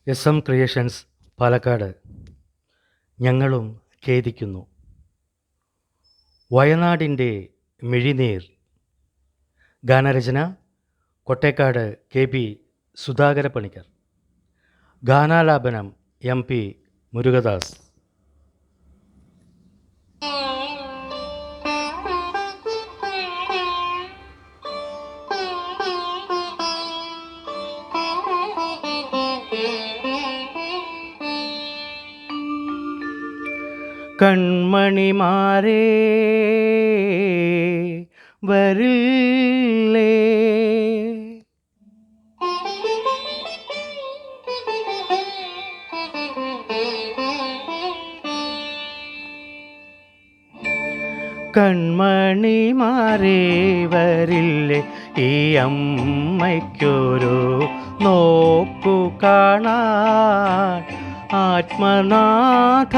SM creations Palakkad. ഞങ്ങളും ഖേദിക്കുന്നു. വയനാടിൻ്റെ മിഴിനീർ. ഗാനരചന കൊട്ടേക്കാട് KP സുധാകരപ്പണിക്കർ. ഗാനാലാപനം MP മുരുകദാസ്. കൺമണിമാരേ വരില്ലേ, കൺമണിമാരേ വരില്ലേ, ഈ അമ്മയ്ക്കൊരു നോക്കു കാണാൻ. ആത്മനാഥ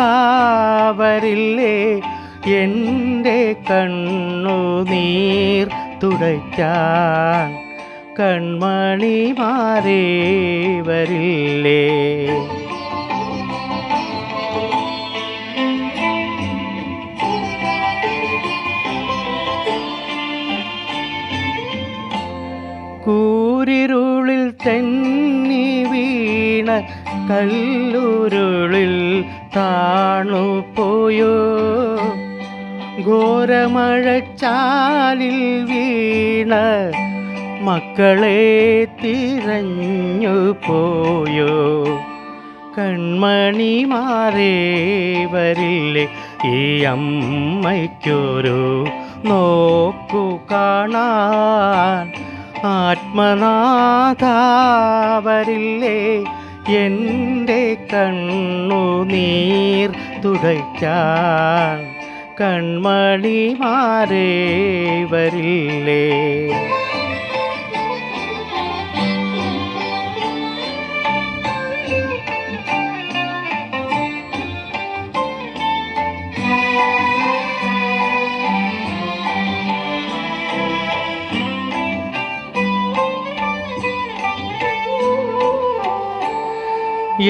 വരില്ലേ, എൻ്റെ കണ്ണുനീർ തുടയ്ക്കാൻ. കൺമണിമാരേ വരില്ലേ. കൂരിരുളിൽ തെന്നി വീണ കല്ലുരുളിൽ താണുപോയോ, ഘോരമഴച്ചാലിൽ വീണ മക്കളെ തിരഞ്ഞു പോയോ. കൺമണിമാരേ വരില്ലേ, ഈ അമ്മയ്ക്കൊരു നോക്കു കാണാൻ. ആത്മനാഥ വരില്ലേ, എൻ്റെ കണ്ണുനീർ തുടയ്ക്കാൻ. കൺമണിമാരേ വരില്ലേ.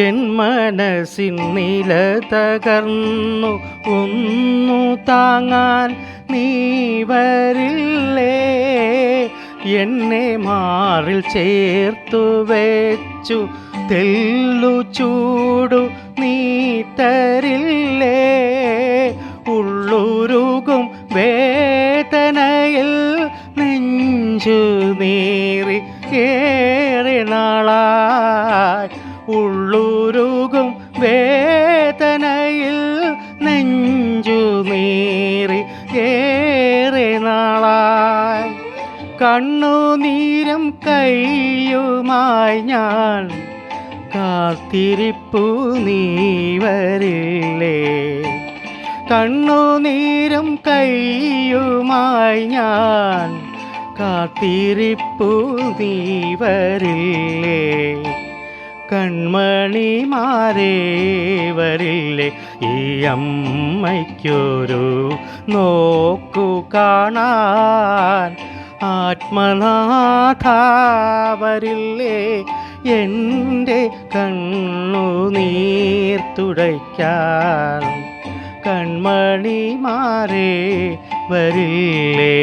എൻ മനസ്സിൻ നില തകർന്നു ഒന്നു താങ്ങാൻ നീ വരില്ലേ, എന്നെ മാറിൽ ചേർത്തു വെച്ചു തെല്ലു ചൂടു നീ തരില്ലേ. ഉള്ളുരുകും വേദനയിൽ നെഞ്ചു നീറി ഏറെ നാളായി. ഉള്ളുരുകും വേദനയിൽ നെഞ്ചു നീറി ഏറെ നാളായി. കണ്ണുനീരും കൈയുമായി ഞാൻ കാത്തിരിപ്പു നീ വരില്ലേ. കണ്ണുനീരും കൈയുമായി ഞാൻ കാത്തിരിപ്പു നീ വരില്ലേ. കൺമണിമാരേ വരില്ലേ, ഈ അമ്മയ്ക്കൊരു നോക്കു കാണാൻ. ആത്മനാഥ വരില്ലേ, എൻ്റെ കണ്ണുനീർ തുടയ്ക്കാൻ. കൺമണിമാരേ വരില്ലേ.